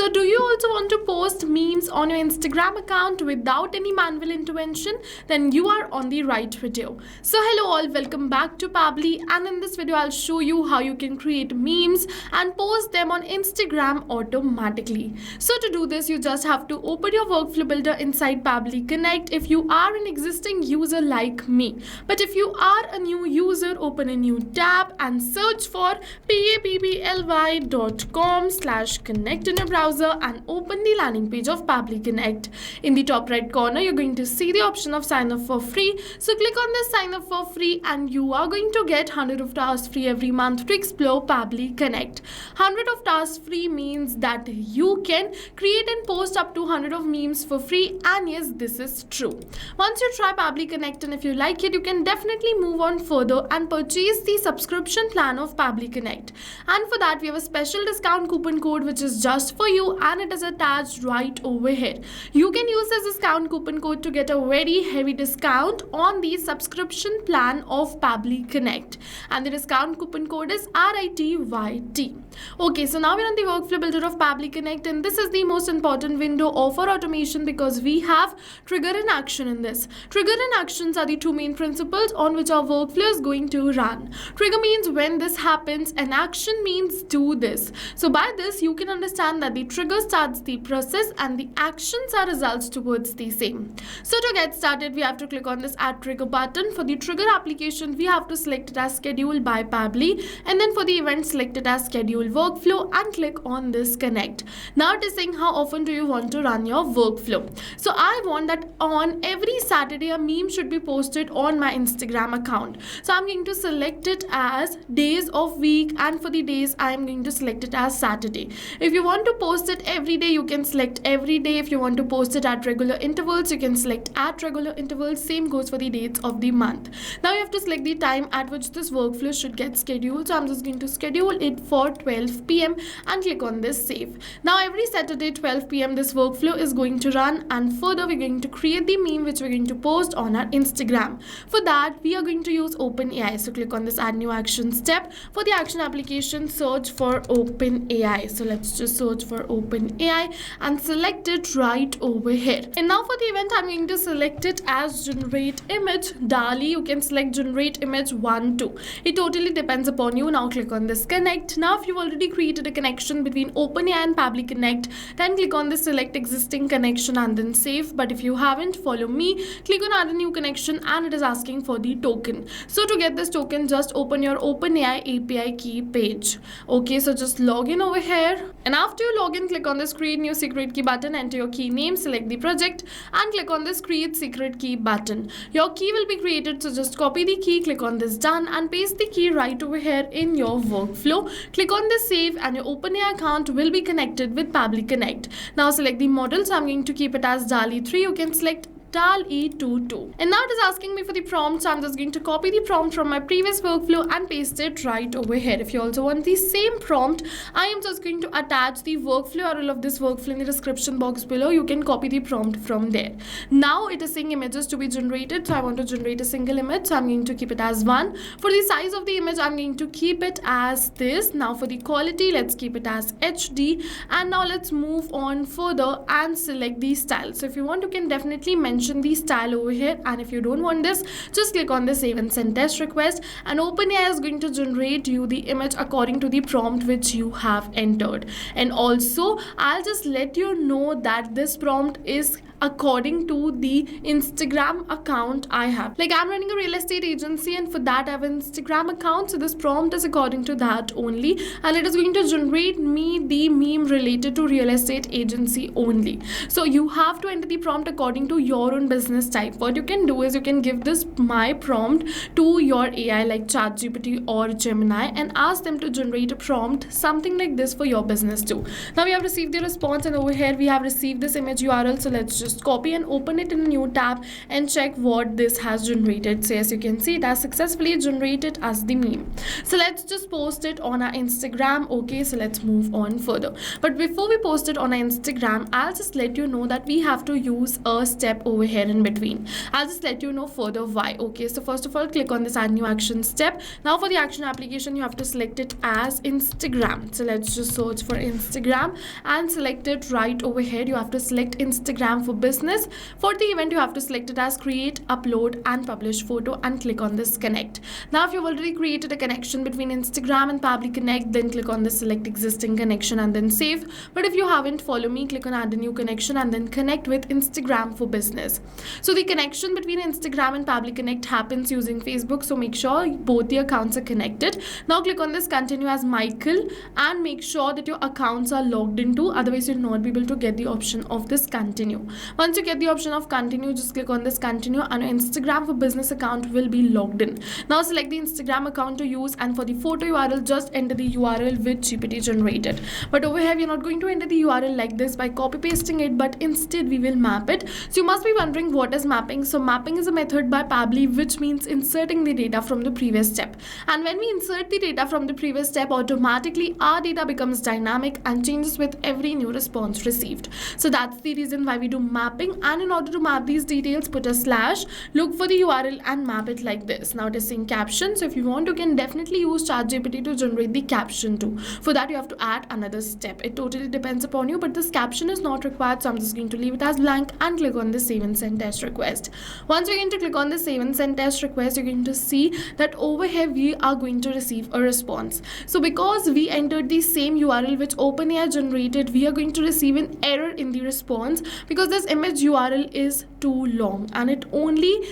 So do you also want to post memes on your Instagram account without any manual intervention? Then you are on the right video. So hello all, welcome back to Pabbly, and in this video I'll show you how you can create memes and post them on Instagram automatically. So to do this, you just have to open your workflow builder inside Pabbly Connect if you are an existing user like me. But if you are a new user, open a new tab and search for pabbly.com/connect in your browser and open the landing page of Pabbly Connect. In the top right corner, you're going to see the option of sign up for free. So click on this sign up for free and you are going to get 100 of tasks free every month to explore Pabbly Connect. 100 of tasks free means that you can create and post up to 100 of memes for free, and yes, this is true. Once you try Pabbly Connect and if you like it, you can definitely move on further and purchase the subscription plan of Pabbly Connect. And for that, we have a special discount coupon code which is just for you, and it is attached right over here. You can use this discount coupon code to get a very heavy discount on the subscription plan of Pabbly Connect, and the discount coupon code is RITYT. Okay, so now we're on the workflow builder of Pabbly Connect, and this is the most important window of our automation because we have trigger and action in this. Trigger and actions are the two main principles on which our workflow is going to run. Trigger means when this happens, and action means do this. So by this, you can understand that the trigger starts the process and the actions are results towards the same. So to get started, we have to click on this add trigger button. For the trigger application, we have to select it as schedule by Pabbly, and then for the event, select it as schedule workflow and click on this connect. Now it is saying how often do you want to run your workflow. So I want that on every Saturday a meme should be posted on my Instagram account. So I'm going to select it as days of week, and for the days I am going to select it as Saturday. If you want to post it every day, you can select every day. If you want to post it at regular intervals, you can select at regular intervals. Same goes for the dates of the month. Now you have to select the time at which this workflow should get scheduled. So I'm just going to schedule it for 12 p.m. and click on this save. Now every Saturday 12 p.m. this workflow is going to run, and further we're going to create the meme which we're going to post on our Instagram. For that, we are going to use OpenAI. So click on this add new action step. For the action application, search for OpenAI. So let's just search for OpenAI and select it right over here. And now for the event, I'm going to select it as generate image DALL-E. You can select generate image 1, 2. It totally depends upon you. Now click on this connect. Now if you've already created a connection between OpenAI and Pabbly Connect, then click on this select existing connection and then save. But if you haven't, follow me, click on add a new connection, and it is asking for the token. So to get this token, just open your OpenAI API key page. Okay, so just log in over here, and after you log in, click on this create new secret key button, enter your key name, select the project and click on this create secret key button. Your key will be created, so just copy the key, click on this done and paste the key right over here in your workflow. Click on this save and your OpenAI account will be connected with Pabbly Connect. Now select the model, so I'm going to keep it as DALL-E 3. You can select DALL-E 2. And now it is asking me for the prompt, so I'm just going to copy the prompt from my previous workflow and paste it right over here. If you also want the same prompt, I am just going to attach the workflow URL of this workflow in the description box below. You can copy the prompt from there. Now it is saying images to be generated, so I want to generate a single image, so I'm going to keep it as 1. For the size of the image, I'm going to keep it as this. Now for the quality, let's keep it as HD, and now let's move on further and select the style. So if you want, you can definitely mention the style over here, and if you don't want this, just click on the save and send test request, and OpenAI is going to generate you the image according to the prompt which you have entered. And also I'll just let you know that this prompt is according to the Instagram account I have. Like, I'm running a real estate agency, and for that I have an Instagram account, so this prompt is according to that only, and it is going to generate me the meme related to real estate agency only. So you have to enter the prompt according to your own business type. What you can do is you can give this my prompt to your AI like ChatGPT or Gemini and ask them to generate a prompt something like this for your business too. Now we have received the response, and over here we have received this image URL, so let's just just copy and open it in a new tab and check what this has generated. So as you can see, it has successfully generated as the meme. So let's just post it on our Instagram. Okay, so let's move on further. But before we post it on our Instagram, I'll just let you know that we have to use a step over here in between. I'll just let you know further why. Okay, so first of all, click on this add new action step. Now for the action application, you have to select it as Instagram. So let's just search for Instagram and select it right over here. You have to select Instagram for business. For the event, you have to select it as create, upload and publish photo and click on this connect. Now if you've already created a connection between Instagram and Pabbly Connect, then click on this select existing connection and then save. But if you haven't, follow me, click on add a new connection and then connect with Instagram for business. So the connection between Instagram and Pabbly Connect happens using Facebook, so make sure both the accounts are connected. Now click on this continue as Michael and make sure that your accounts are logged into, otherwise you'll not be able to get the option of this continue. Once you get the option of continue, just click on this continue and your Instagram for business account will be logged in. Now select the Instagram account to use, and for the photo URL, just enter the URL which GPT generated. But over here, we're not going to enter the URL like this by copy pasting it, but instead we will map it. So you must be wondering what is mapping. So mapping is a method by Pabbly which means inserting the data from the previous step. And when we insert the data from the previous step, automatically our data becomes dynamic and changes with every new response received. So that's the reason why we do mapping. And in order to map these details, put a slash, look for the URL and map it like this. Now it is saying caption. So if you want, you can definitely use ChatGPT to generate the caption too. For that, you have to add another step. It totally depends upon you, but this caption is not required. So I'm just going to leave it as blank and click on the save and send test request. Once you're going to click on the save and send test request, you're going to see that over here we are going to receive a response. So because we entered the same URL which OpenAI generated, we are going to receive an error in the response because this image URL is too long and it only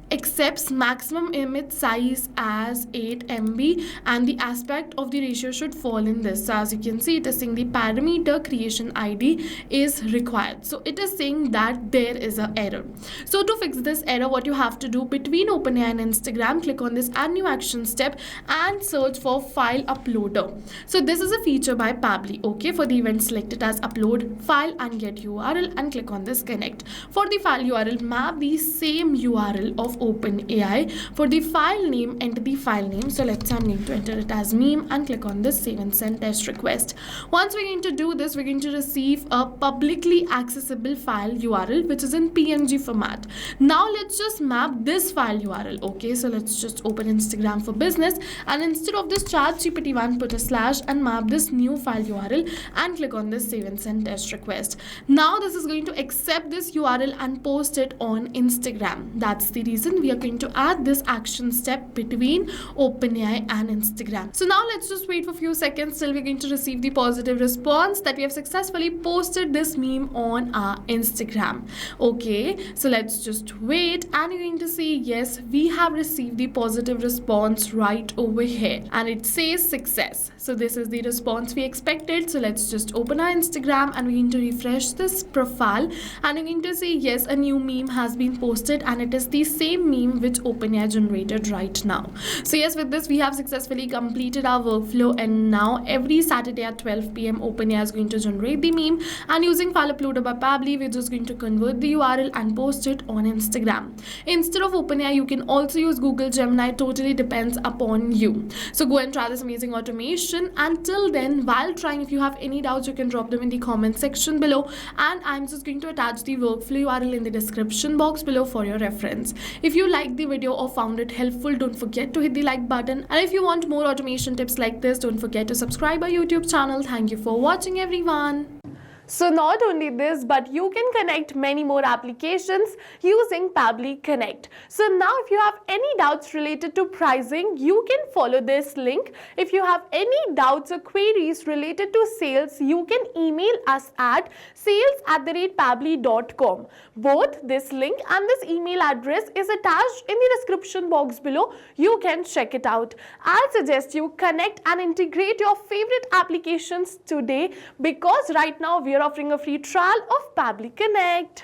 accepts maximum image size as 8 MB and the aspect of the ratio should fall in this. So as you can see, it is saying the parameter creation ID is required. So it is saying that there is an error. So to fix this error, what you have to do between OpenAI and Instagram, click on this add new action step and search for file uploader. So this is a feature by Pabbly. Okay, for the event, select it as upload file and get URL and click on this connect. For the file URL, map the same URL of OpenAI. For the file name, enter the file name. So let's say I'm going to enter it as meme and click on this save and send test request. Once we're going to do this, we're going to receive a publicly accessible file URL which is in PNG format. Now let's just map this file URL. Okay, so let's just open Instagram for business and instead of this ChatGPT one, put a slash and map this new file URL and click on this save and send test request. Now this is going to accept this URL and post it on Instagram. That's the reason we are going to add this action step between OpenAI and Instagram. So now let's just wait for a few seconds till we're going to receive the positive response that we have successfully posted this meme on our Instagram. Okay, so let's just wait and you're going to see, yes, we have received the positive response right over here and it says success. So this is the response we expected. So let's just open our Instagram and we're going to refresh this profile and you're going to see, yes, a new meme has been posted and it is the same meme which OpenAI generated right now. So yes, with this we have successfully completed our workflow and now every Saturday at 12 PM OpenAI is going to generate the meme and using file uploader by Pabbly, we're just going to convert the URL and post it on Instagram. Instead of OpenAI, you can also use Google Gemini. Totally depends upon you. So go and try this amazing automation. Until then, while trying, if you have any doubts, you can drop them in the comment section below and I'm just going to attach the workflow URL in the description box below for your reference. If you liked the video or found it helpful, don't forget to hit the like button. And if you want more automation tips like this, don't forget to subscribe our YouTube channel. Thank you for watching, everyone. So not only this, but you can connect many more applications using Pabbly Connect. So now if you have any doubts related to pricing, you can follow this link. If you have any doubts or queries related to sales, you can email us at sales@pabbly.com. Both this link and this email address is attached in the description box below. You can check it out. I'll suggest you connect and integrate your favorite applications today because right now we are offering a free trial of Pabbly Connect.